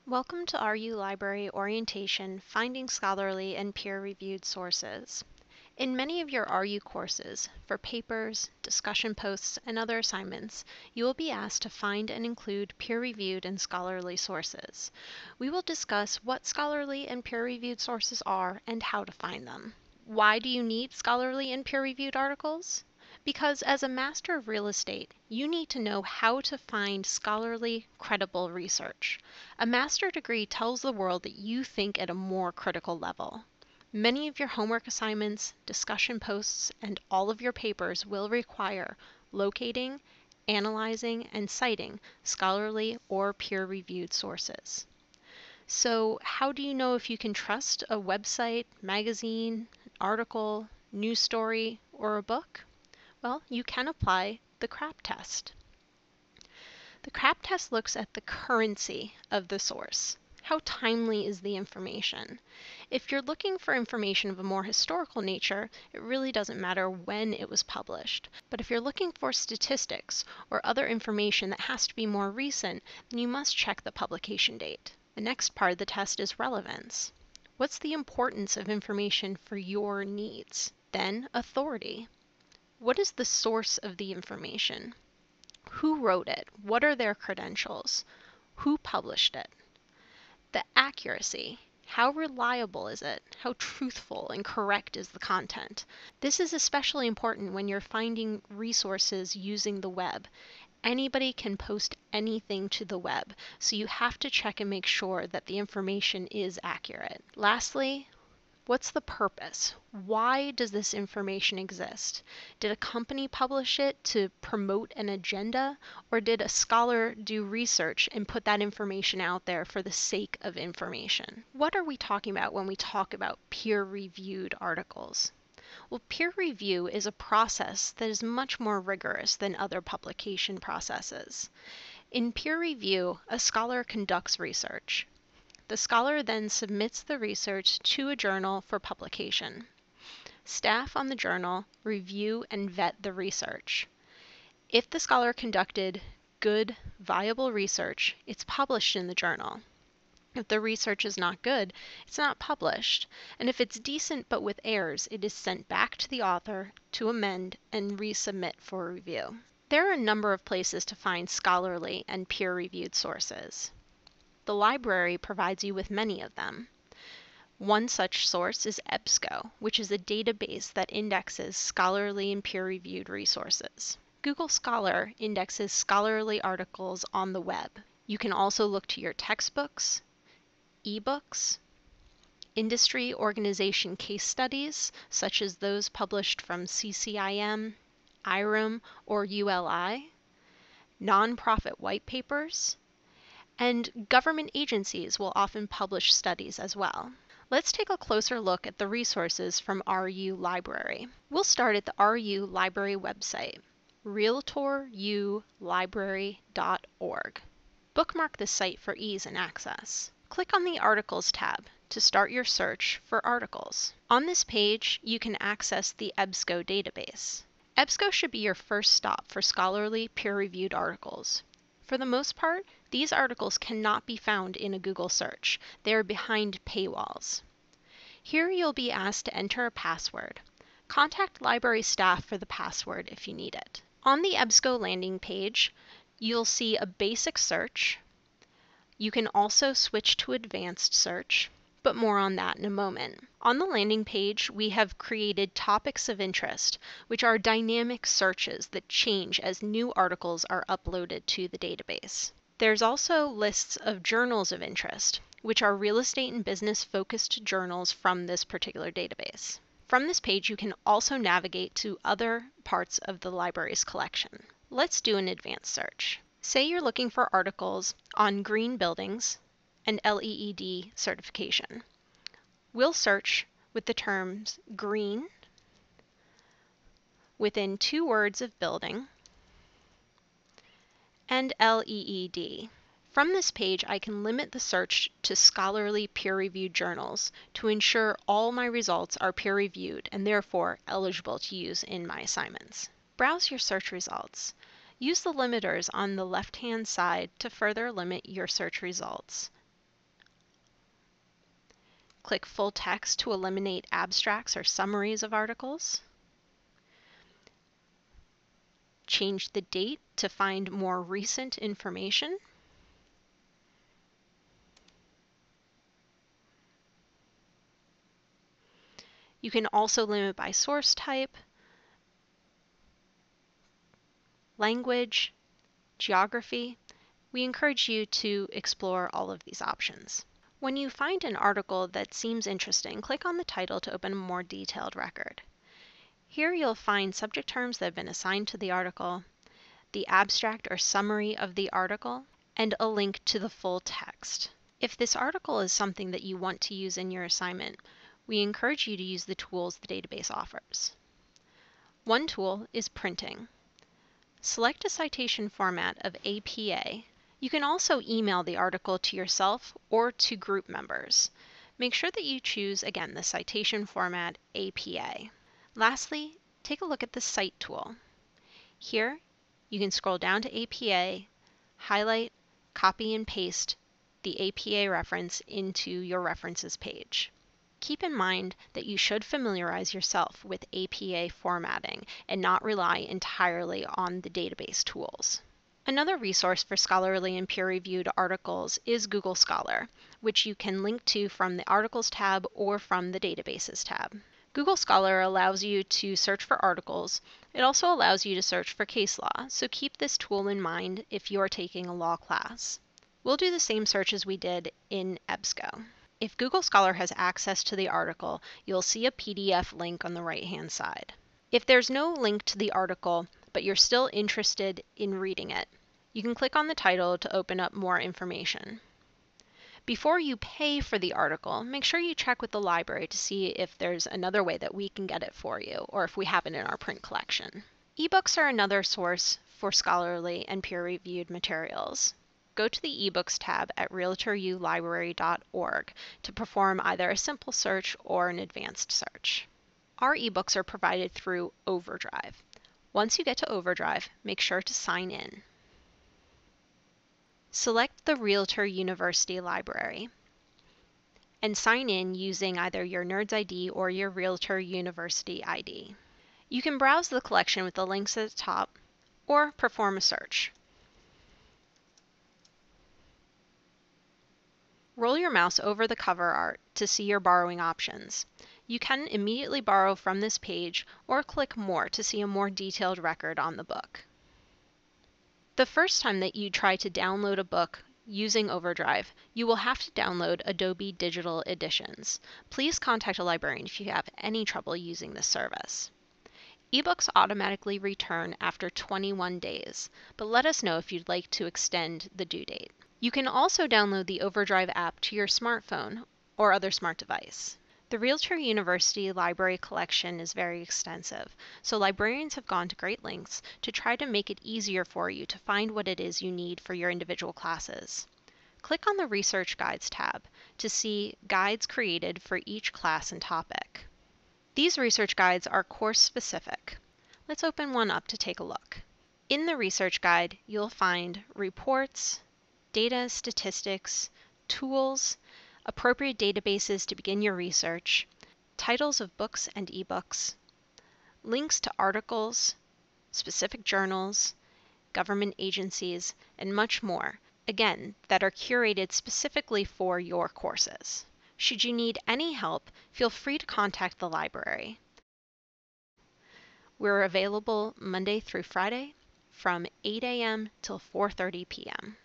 Welcome to RU Library Orientation, Finding Scholarly and Peer-Reviewed Sources. In many of your RU courses, for papers, discussion posts, and other assignments, you will be asked to find and include peer-reviewed and scholarly sources. We will discuss what scholarly and peer-reviewed sources are and how to find them. Why do you need scholarly and peer-reviewed articles? Because as a master of real estate, you need to know how to find scholarly, credible research. A master degree tells the world that you think at a more critical level. Many of your homework assignments, discussion posts, and all of your papers will require locating, analyzing, and citing scholarly or peer-reviewed sources. So, how do you know if you can trust a website, magazine, article, news story, or a book? Well, you can apply the CRAP test. The CRAP test looks at the currency of the source. How timely is the information? If you're looking for information of a more historical nature, it really doesn't matter when it was published. But if you're looking for statistics or other information that has to be more recent, then you must check the publication date. The next part of the test is relevance. What's the importance of information for your needs? Then, authority. What is the source of the information? Who wrote it? What are their credentials? Who published it? The accuracy. How reliable is it? How truthful and correct is the content? This is especially important when you're finding resources using the web. Anybody can post anything to the web, so you have to check and make sure that the information is accurate. Lastly, what's the purpose? Why does this information exist? Did a company publish it to promote an agenda, or did a scholar do research and put that information out there for the sake of information? What are we talking about when we talk about peer-reviewed articles? Well, peer review is a process that is much more rigorous than other publication processes. In peer review, a scholar conducts research. The scholar then submits the research to a journal for publication. Staff on the journal review and vet the research. If the scholar conducted good, viable research, it's published in the journal. If the research is not good, it's not published. And if it's decent but with errors, it is sent back to the author to amend and resubmit for review. There are a number of places to find scholarly and peer-reviewed sources. The library provides you with many of them. One such source is Ebsco, which is a database that indexes scholarly and peer-reviewed resources. Google Scholar indexes scholarly articles on the web. You can also look to your textbooks, ebooks, industry organization case studies, such as those published from CCIM, IREM, or ULI, nonprofit white papers, and government agencies will often publish studies as well. Let's take a closer look at the resources from RU Library. We'll start at the RU Library website, REALTORUlibrary.org. Bookmark the site for ease and access. Click on the Articles tab to start your search for articles. On this page, you can access the Ebsco Database. Ebsco should be your first stop for scholarly, peer-reviewed articles. For the most part, these articles cannot be found in a Google search. They are behind paywalls. Here you'll be asked to enter a password. Contact library staff for the password if you need it. On the Ebsco landing page, you'll see a basic search. You can also switch to advanced search, but more on that in a moment. On the landing page, we have created topics of interest, which are dynamic searches that change as new articles are uploaded to the database. There's also lists of journals of interest, which are real estate and business focused journals from this particular database. From this page, you can also navigate to other parts of the library's collection. Let's do an advanced search. Say you're looking for articles on green buildings and LEED certification. We'll search with the terms green within 2 words of building and LEED. From this page, I can limit the search to scholarly peer-reviewed journals to ensure all my results are peer-reviewed and therefore eligible to use in my assignments. Browse your search results. Use the limiters on the left-hand side to further limit your search results. Click Full Text to eliminate abstracts or summaries of articles. Change the date to find more recent information. You can also limit by source type, language, geography. We encourage you to explore all of these options. When you find an article that seems interesting, click on the title to open a more detailed record. Here you'll find subject terms that have been assigned to the article, the abstract or summary of the article, and a link to the full text. If this article is something that you want to use in your assignment, we encourage you to use the tools the database offers. One tool is printing. Select a citation format of APA. You can also email the article to yourself or to group members. Make sure that you choose, again, the citation format APA. Lastly, take a look at the Cite tool. Here, you can scroll down to APA, highlight, copy, and paste the APA reference into your references page. Keep in mind that you should familiarize yourself with APA formatting and not rely entirely on the database tools. Another resource for scholarly and peer-reviewed articles is Google Scholar, which you can link to from the Articles tab or from the Databases tab. Google Scholar allows you to search for articles. It also allows you to search for case law, so keep this tool in mind if you are taking a law class. We'll do the same search as we did in Ebsco. If Google Scholar has access to the article, you'll see a PDF link on the right-hand side. If there's no link to the article, but you're still interested in reading it, you can click on the title to open up more information. Before you pay for the article, make sure you check with the library to see if there's another way that we can get it for you, or if we have it in our print collection. Ebooks are another source for scholarly and peer-reviewed materials. Go to the Ebooks tab at RealtorULibrary.org to perform either a simple search or an advanced search. Our ebooks are provided through Overdrive. Once you get to Overdrive, make sure to sign in. Select the Realtor University Library and sign in using either your Nerds ID or your Realtor University ID. You can browse the collection with the links at the top or perform a search. Roll your mouse over the cover art to see your borrowing options. You can immediately borrow from this page or click More to see a more detailed record on the book. The first time that you try to download a book using Overdrive, you will have to download Adobe Digital Editions. Please contact a librarian if you have any trouble using this service. Ebooks automatically return after 21 days, but let us know if you'd like to extend the due date. You can also download the Overdrive app to your smartphone or other smart device. The Realtor University Library collection is very extensive, so librarians have gone to great lengths to try to make it easier for you to find what it is you need for your individual classes. Click on the Research Guides tab to see guides created for each class and topic. These research guides are course-specific. Let's open one up to take a look. In the research guide, you'll find reports, data, statistics, tools, appropriate databases to begin your research, titles of books and ebooks, links to articles, specific journals, government agencies, and much more, again, that are curated specifically for your courses. Should you need any help, feel free to contact the library. We're available Monday through Friday from 8 a.m. till 4:30 p.m.